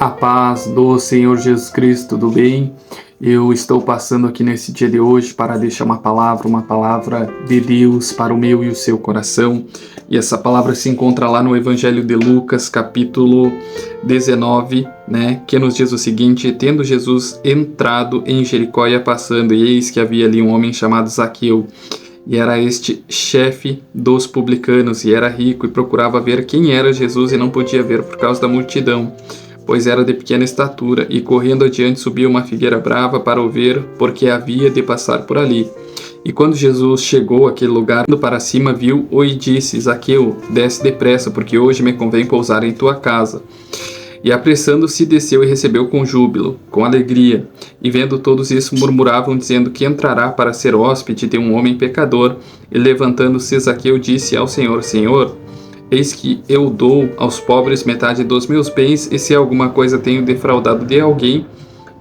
A paz do Senhor Jesus Cristo do bem. Eu estou passando aqui nesse dia de hoje para deixar uma palavra de Deus para o meu e o seu coração. E essa palavra se encontra lá no Evangelho de Lucas, capítulo 19, que nos diz o seguinte: tendo Jesus entrado em Jericó ia passando, e eis que havia ali um homem chamado Zaqueu. E era este chefe dos publicanos, e era rico, e procurava ver quem era Jesus, e não podia ver por causa da multidão, pois era de pequena estatura, e correndo adiante subiu uma figueira brava para o ver, porque havia de passar por ali. E quando Jesus chegou àquele lugar, indo para cima, viu-o e disse: Zaqueu, desce depressa, porque hoje me convém pousar em tua casa. E apressando-se, desceu e recebeu com júbilo, com alegria. E vendo todos isso, murmuravam, dizendo que entrará para ser hóspede de um homem pecador. E levantando-se, Zaqueu disse ao Senhor: Senhor, eis que eu dou aos pobres metade dos meus bens, e se alguma coisa tenho defraudado de alguém,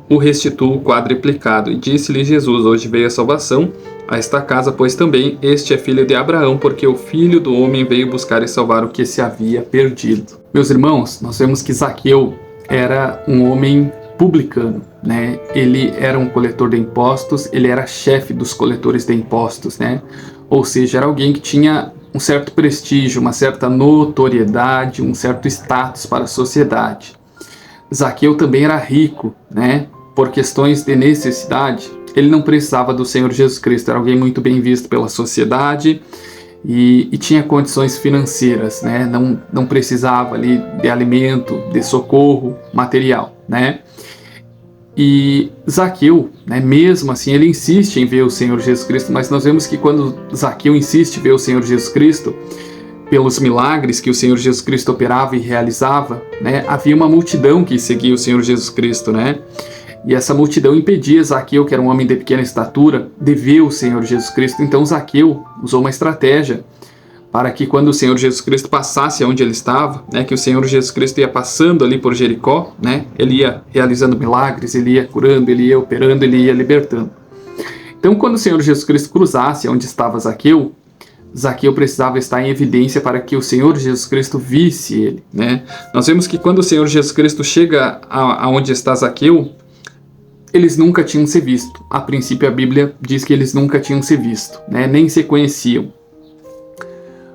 o restituo quadriplicado. E disse-lhe Jesus: hoje veio a salvação a esta casa, pois também este é filho de Abraão, porque o Filho do Homem veio buscar e salvar o que se havia perdido. Meus irmãos, nós vemos que Zaqueu era um homem publicano, Ele era um coletor de impostos, ele era chefe dos coletores de impostos, Ou seja, era alguém que tinha um certo prestígio, uma certa notoriedade, um certo status para a sociedade. Zaqueu também era rico, por questões de necessidade. Ele não precisava do Senhor Jesus Cristo, era alguém muito bem visto pela sociedade e tinha condições financeiras, não precisava ali de alimento, de socorro material, E Zaqueu, mesmo assim, ele insiste em ver o Senhor Jesus Cristo, mas nós vemos que quando Zaqueu insiste em ver o Senhor Jesus Cristo, pelos milagres que o Senhor Jesus Cristo operava e realizava, havia uma multidão que seguia o Senhor Jesus Cristo, E essa multidão impedia Zaqueu, que era um homem de pequena estatura, de ver o Senhor Jesus Cristo. Então Zaqueu usou uma estratégia para que quando o Senhor Jesus Cristo passasse onde ele estava, que o Senhor Jesus Cristo ia passando ali por Jericó, ele ia realizando milagres, ele ia curando, ele ia operando, ele ia libertando. Então quando o Senhor Jesus Cristo cruzasse onde estava Zaqueu, Zaqueu precisava estar em evidência para que o Senhor Jesus Cristo visse ele, Nós vemos que quando o Senhor Jesus Cristo chega aonde está Zaqueu, eles nunca tinham se visto. A princípio a Bíblia diz que eles nunca tinham se visto, nem se conheciam.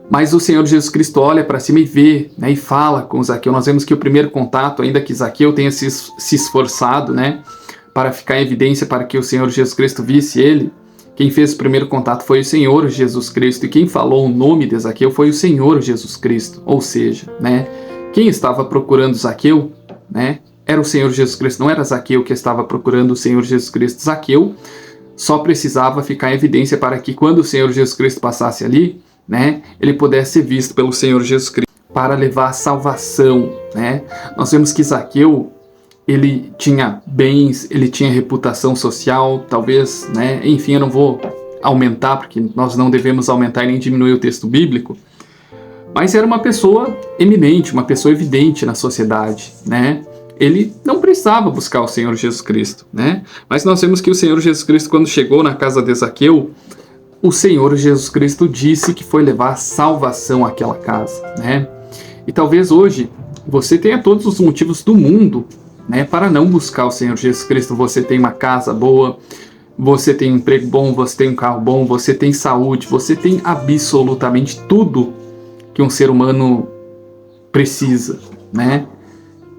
Mas o Senhor Jesus Cristo olha para cima e vê, e fala com Zaqueu. Nós vemos que o primeiro contato, ainda que Zaqueu tenha se esforçado, para ficar em evidência para que o Senhor Jesus Cristo visse ele, quem fez o primeiro contato foi o Senhor Jesus Cristo, e quem falou o nome de Zaqueu foi o Senhor Jesus Cristo. Ou seja, quem estava procurando Zaqueu, era o Senhor Jesus Cristo, não era Zaqueu que estava procurando o Senhor Jesus Cristo. Zaqueu só precisava ficar em evidência para que quando o Senhor Jesus Cristo passasse ali, ele pudesse ser visto pelo Senhor Jesus Cristo para levar salvação, Nós vemos que Zaqueu, ele tinha bens, ele tinha reputação social, talvez, enfim, eu não vou aumentar, porque nós não devemos aumentar e nem diminuir o texto bíblico, mas era uma pessoa eminente, uma pessoa evidente na sociedade, Ele não precisava buscar o Senhor Jesus Cristo, Mas nós vemos que o Senhor Jesus Cristo, quando chegou na casa de Zaqueu, o Senhor Jesus Cristo disse que foi levar salvação àquela casa, E talvez hoje você tenha todos os motivos do mundo, para não buscar o Senhor Jesus Cristo. Você tem uma casa boa, você tem um emprego bom, você tem um carro bom, você tem saúde, você tem absolutamente tudo que um ser humano precisa,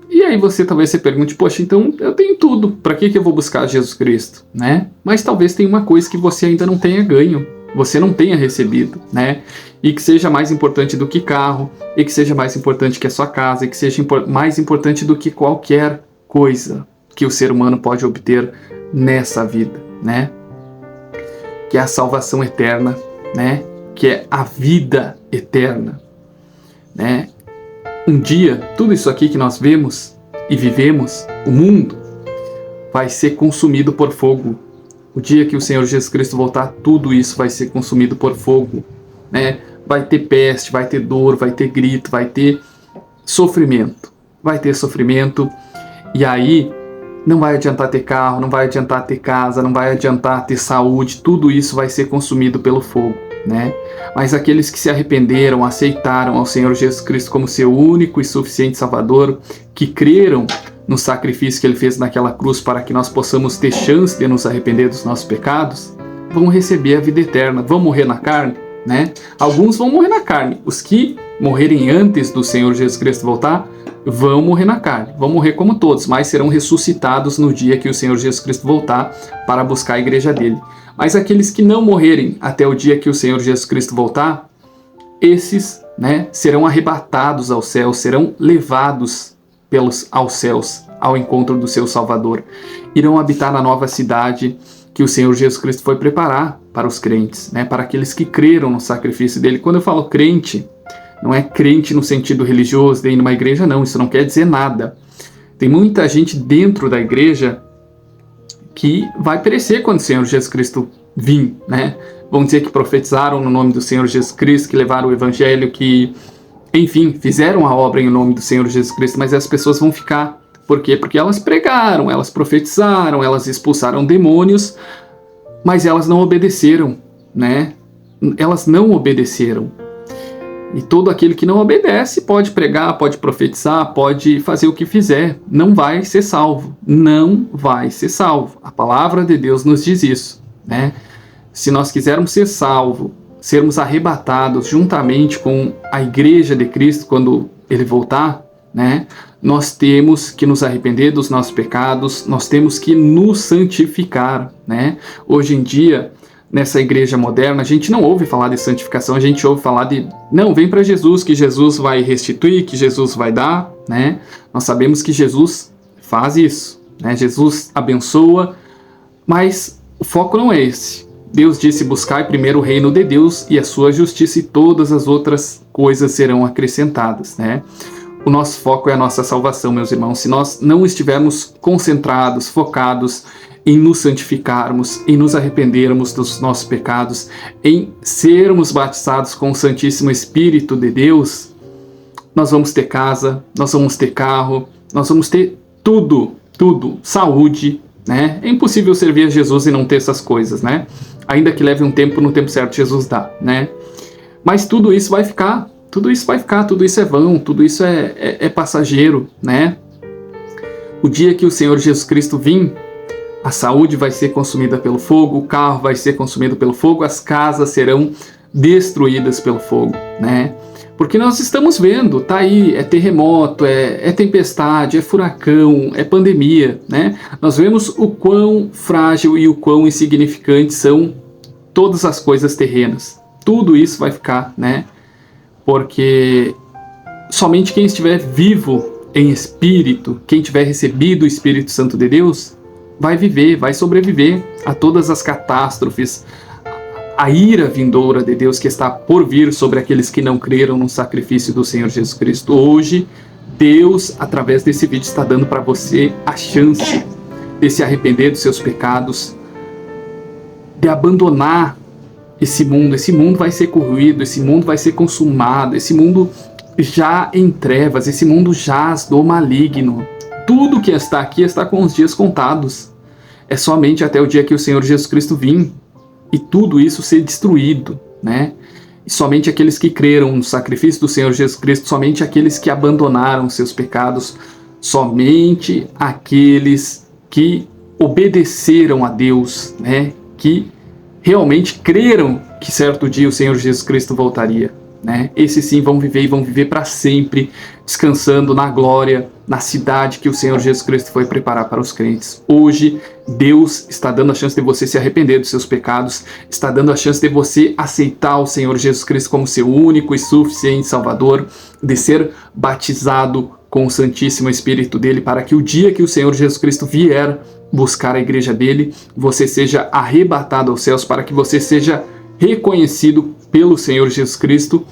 E aí talvez você pergunte: poxa, então eu tenho tudo, para que eu vou buscar Jesus Cristo, Mas talvez tenha uma coisa que você ainda não tenha ganho, você não tenha recebido, E que seja mais importante do que carro, e que seja mais importante que a sua casa, e que seja mais importante do que qualquer coisa que o ser humano pode obter nessa vida, Que é a salvação eterna, Que é a vida eterna, Um dia, tudo isso aqui que nós vemos e vivemos, o mundo, vai ser consumido por fogo. O dia que o Senhor Jesus Cristo voltar, tudo isso vai ser consumido por fogo, Vai ter peste, vai ter dor, vai ter grito, vai ter sofrimento. E aí não vai adiantar ter carro, não vai adiantar ter casa, não vai adiantar ter saúde, tudo isso vai ser consumido pelo fogo. Mas aqueles que se arrependeram, aceitaram ao Senhor Jesus Cristo como seu único e suficiente Salvador, que creram no sacrifício que ele fez naquela cruz para que nós possamos ter chance de nos arrepender dos nossos pecados, vão receber a vida eterna. Vão morrer na carne, né? Alguns vão morrer na carne. Os que morrerem antes do Senhor Jesus Cristo voltar, vão morrer na carne. Vão morrer como todos, mas serão ressuscitados no dia que o Senhor Jesus Cristo voltar para buscar a igreja dele. Mas aqueles que não morrerem até o dia que o Senhor Jesus Cristo voltar, esses, né, serão arrebatados aos céus, serão levados aos céus, ao encontro do seu Salvador. Irão habitar na nova cidade que o Senhor Jesus Cristo foi preparar para os crentes, né, para aqueles que creram no sacrifício dele. Quando eu falo crente, não é crente no sentido religioso de ir numa igreja, não. Isso não quer dizer nada. Tem muita gente dentro da igreja que vai perecer quando o Senhor Jesus Cristo vir, né? Vão dizer que profetizaram no nome do Senhor Jesus Cristo, que levaram o evangelho, que, enfim, fizeram a obra em nome do Senhor Jesus Cristo, mas as pessoas vão ficar. Por quê? Porque elas pregaram, elas profetizaram, elas expulsaram demônios, mas elas não obedeceram, né? Elas não obedeceram. E todo aquele que não obedece pode pregar, pode profetizar, pode fazer o que fizer, não vai ser salvo. Não vai ser salvo. A palavra de Deus nos diz isso, né? Se nós quisermos ser salvos, sermos arrebatados juntamente com a igreja de Cristo quando ele voltar, né? Nós temos que nos arrepender dos nossos pecados, nós temos que nos santificar, né? Hoje em dia, nessa igreja moderna, a gente não ouve falar de santificação, a gente ouve falar de, não, vem para Jesus, que Jesus vai restituir, que Jesus vai dar, né? Nós sabemos que Jesus faz isso, né? Jesus abençoa, mas o foco não é esse. Deus disse, buscai primeiro o reino de Deus e a sua justiça, e todas as outras coisas serão acrescentadas, né? O nosso foco é a nossa salvação, meus irmãos. Se nós não estivermos concentrados, focados em nos santificarmos, em nos arrependermos dos nossos pecados, em sermos batizados com o Santíssimo Espírito de Deus, nós vamos ter casa, nós vamos ter carro, nós vamos ter tudo, saúde, né? É impossível servir a Jesus e não ter essas coisas, né? Ainda que leve um tempo, no tempo certo Jesus dá, né? Mas tudo isso vai ficar, tudo isso é vão, tudo isso é passageiro, né? O dia que o Senhor Jesus Cristo vir, a saúde vai ser consumida pelo fogo, o carro vai ser consumido pelo fogo, as casas serão destruídas pelo fogo, né? Porque nós estamos vendo, tá aí, é terremoto, é tempestade, é furacão, é pandemia, né? Nós vemos o quão frágil e o quão insignificante são todas as coisas terrenas. Tudo isso vai ficar, né? Porque somente quem estiver vivo em espírito, quem tiver recebido o Espírito Santo de Deus, vai viver, vai sobreviver a todas as catástrofes, a ira vindoura de Deus que está por vir sobre aqueles que não creram no sacrifício do Senhor Jesus Cristo. Hoje, Deus, através desse vídeo, está dando para você a chance de se arrepender dos seus pecados, de abandonar esse mundo. Esse mundo vai ser corroído, esse mundo vai ser consumado, esse mundo já em trevas, esse mundo jaz do maligno. Tudo que está aqui está com os dias contados. É somente até o dia que o Senhor Jesus Cristo vir e tudo isso ser destruído, né? E somente aqueles que creram no sacrifício do Senhor Jesus Cristo, somente aqueles que abandonaram seus pecados, somente aqueles que obedeceram a Deus, né? Que realmente creram que certo dia o Senhor Jesus Cristo voltaria, né? Esses sim vão viver e vão viver para sempre, descansando na glória, na cidade que o Senhor Jesus Cristo foi preparar para os crentes. Hoje, Deus está dando a chance de você se arrepender dos seus pecados, está dando a chance de você aceitar o Senhor Jesus Cristo como seu único e suficiente Salvador, de ser batizado com o Santíssimo Espírito dele, para que o dia que o Senhor Jesus Cristo vier buscar a igreja dele, você seja arrebatado aos céus, para que você seja reconhecido pelo Senhor Jesus Cristo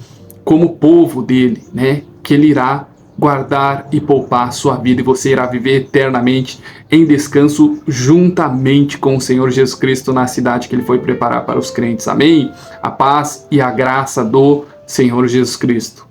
como povo dele, né? Que ele irá guardar e poupar a sua vida, e você irá viver eternamente em descanso juntamente com o Senhor Jesus Cristo na cidade que ele foi preparar para os crentes. Amém? A paz e a graça do Senhor Jesus Cristo.